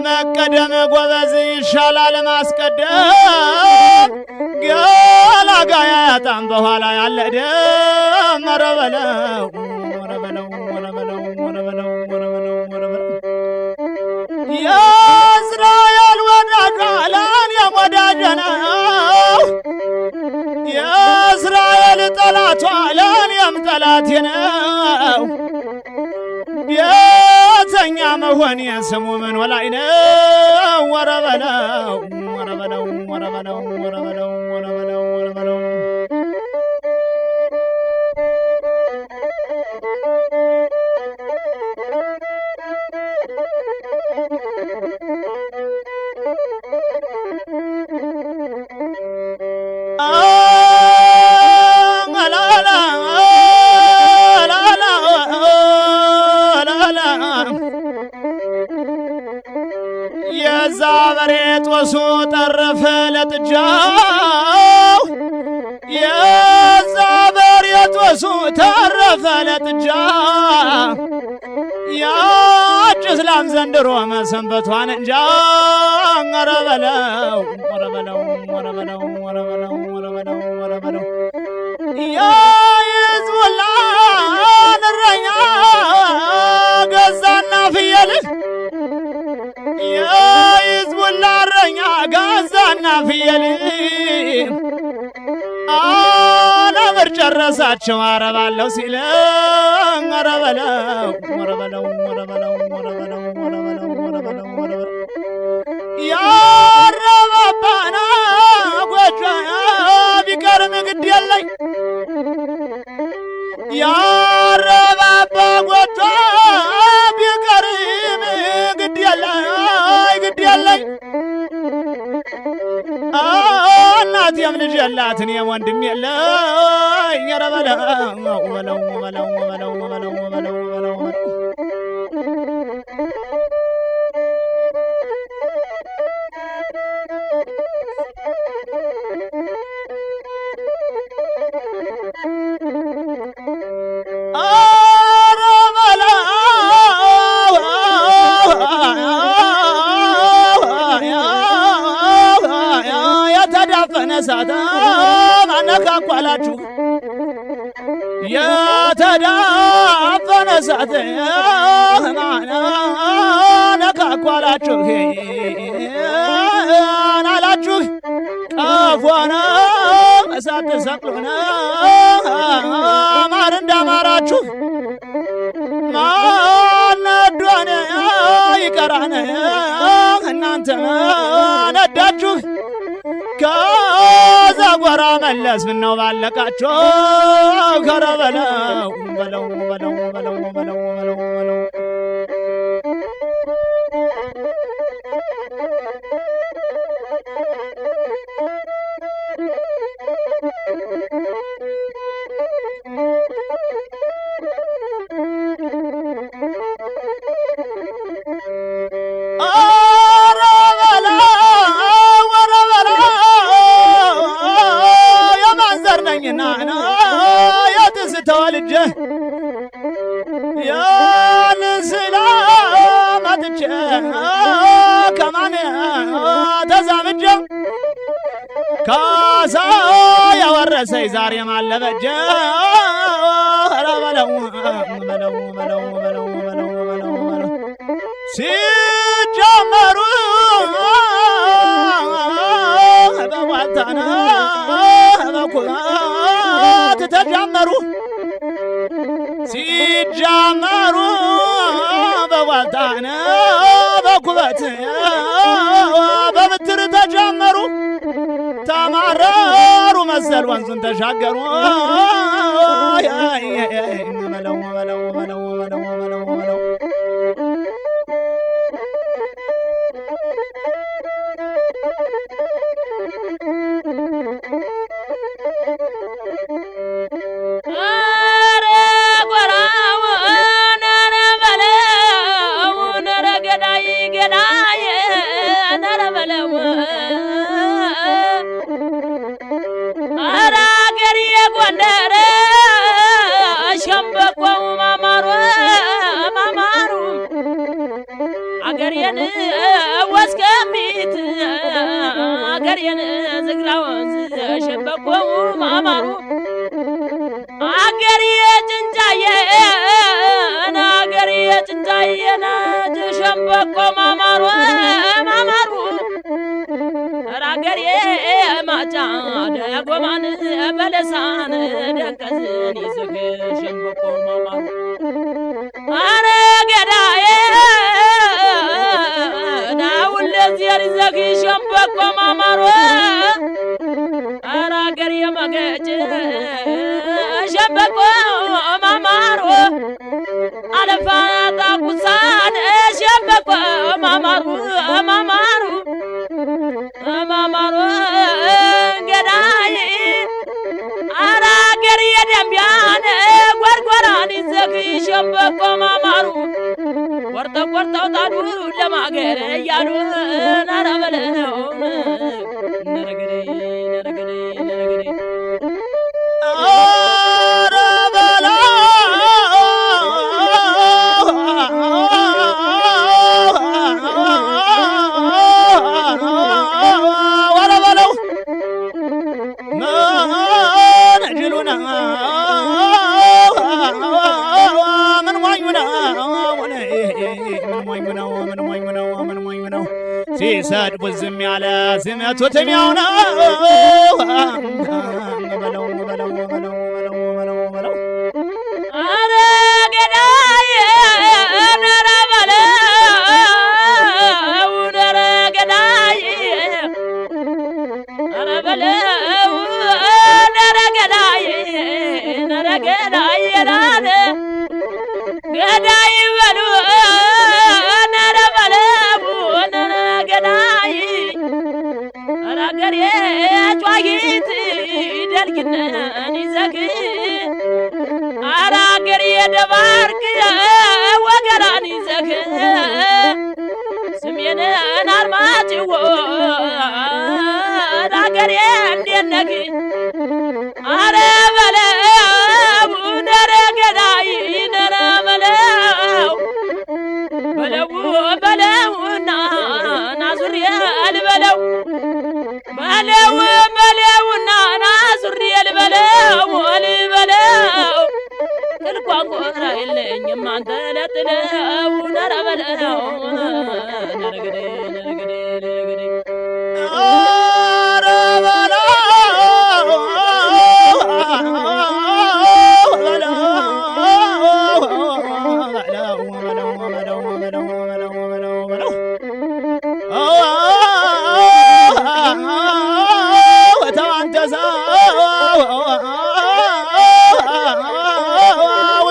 መቀደም ጎበዝ ይሻላል ማስቀደም ገላጋያታም በኋላ ያለ ደም ወረበለው ወረበለው ወረበለው ወረበለው ወረበለው ወረበለው የእስራኤል ወዳጅ አለን የወዳጅ ነው የእስራኤል ጠላት አለን የም ጠላቴ ነው ቤተኛ መሆን የስሙ ምን ወላይ ነው ወረበለው ወረበለው ወረበለው ወረበለው ወረበለው ወረበለው የዛበሬ ጦሱ ጠረፈ ለጥጃው የዛበሬ ጦሱ ተረፈ ለጥጃ ያች እስላም ዘንድሮ መሰንበቷን እንጃ ወረበለው ወረበለው ወረበለው ወረበለው ወረበለው ወረበለው የሕዝቡላን እረኛ ገዛና ፍየል የሕዝቡላ እረኛ ገዛና ፍየል አለምር ጨረሳቸው አረባለው ሲል ወረበለው ወረበለው ወረበለው ወረበለው ወረበለው ወረበለው ወረበለው ያረባባና ጎጆ ቢቀርም ግድ የለኝ ያረባባ ጎጆ ቢቀርም ግድ የለኝ ግድ የለኝ እናቴም ልጅ የላት እኔም ወንድም የለኝ ረበለው ወለው ወለው ወለው ወለው ወለው ወለው የተዳፈነ አነካኳላችሁ የተዳፈነ እሳት አነካኳላችሁ አላችሁ ቀፎነ እሳት ሰቅሎነ ማር እንዳማራችሁ ማነዶነ ይቀራነ እናንተ ነዳችሁ ከዛ ጓራ መለስ ምነው ባለቃችሁ ከረበለው በለው በለው በለው በለው በለው በለው ተወልጄ ያንስላ ማጥቼ ከማን ተዛምጄ ካሳ ያወረሰኝ ዛሬ ማለበጀ ረበለው በለው በለው በለው በለው በለው ሲጀመሩ በዋልታና በኩራት ተጀመሩ ሲጀመሩ በዋልታ ጣና በኩበት በብትር ተጀመሩ ተማረሩ መሰል ወንዙን ተሻገሩ መለው መለው መለው መለው መለው መለው አገሬን ወስከሚት አገሬን ዝግራው ሸበቆ ማማሩ አገሬ ጭንጫዬ ሸበቆ ማማሩ ማማሩ አገሬ ማጫ ደጎማን በለሳን ደንቀዝን ይዝግ ሸበቆ ማማሩ አረ ገዳዬ ዘጊ ሸምበቆ ማማሩ አረ አገሬ መገጭ ሸምበቆ ማማሩ አለፋታ ቁሳን ሸምበቆ ማማሩ ማማሩ ማማሩ ገዳይ አረ አገሬ ደምቢያን ጎርጎራን ዘጊ ሸምበቆ ማማሩ ቆርጠው ጣዱ ለማገር እያሉ ናራበለው ነረገሬ ሲሰድቡ ዝም ያለ ዝመቱት የሚያውነው በለው በለው በለው በለው በለው አረ ገዳይ ነረ በለው ነረ ገዳይ አረ በለው ነረ ገዳይ ነረ ገዳይ ናደ ገዳይ በሉ ነረ በለው ነረ ገዳይ አረ አገሬ ጫጊት ደልግነን ይዘግ አረ አገሬ ደባርቅ ወገራን ይዘግ ስሜንን አርማጭሆ አገሬ እንደነግ አረ በለው ነረ ገዳይ ነረ በለው በለውና ናዙሪ አልበለው በለውና ናዙሪ አልበለው አልበለው ልቋንቆራ የለኝም አንተ ለጥለው ነረ በለው ነረገዴ አረ በለው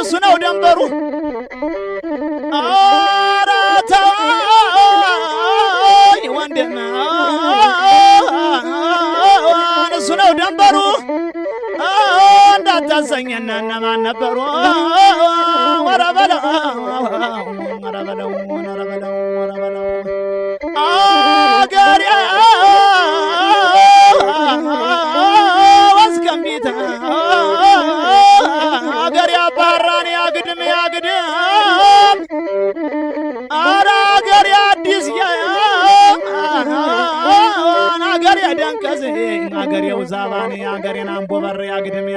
እሱ ነው ደንበሩ አረ ተይ ወንድም እሱ ነው ደንበሩ እንዳታሰኘና እነማን ነበሩ ወረ በለው ወረ በለው ወረ በለው ወረ በለው አገሬ ወስከምቢት አገሬ አባራን ያግድም አረ አገሬ አዲስ አገሬ ደንቀዝ አገሬው ዛባን አገሬን አንቦበር ያግድም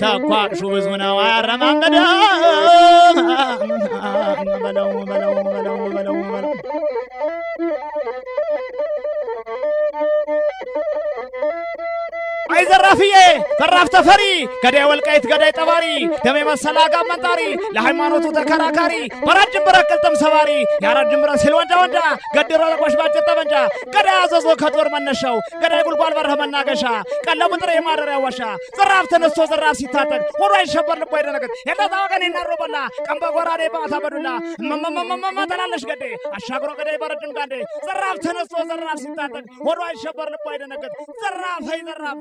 ተኳሹ ብዙ ነው አያረማመደ በለው በለው በለው በለው በለው አይ ዘራፍዬ ዘራፍ ተፈሪ ገዳይ ወልቃይት ገዳይ ጠባሪ ደሜ መሰላጋ መንጣሪ ለሃይማኖቱ ተከራካሪ በራጅም ብረቅልጥም ሰባሪ ያራጅም ብረ ሲል ወንዳ ወንዳ ገድሮ ለቆሽ ባጭር ጠመንጃ ገዳይ አዘዞ ከጦር መነሻው ገዳይ ጉልጓል በረህ መናገሻ ቀለቡ ጥሬ ማደሪያ ዋሻ ዘራፍ ተነስቶ ዘራፍ ሲታጠቅ ወዶ አይሸበር ልቦ አይደነግጥ የለታ ወገን ይናሮበላ ቀንበ ጎራዴ ባታ በዱላ መመመመመ ተላለሽ ገዴ አሻግሮ ገዳይ በረጅም ጋዴ ዘራፍ ተነስቶ ዘራፍ ሲታጠቅ ወዶ አይሸበር ልቦ አይደነግጥ ዘራፍ አይ ዘራፍ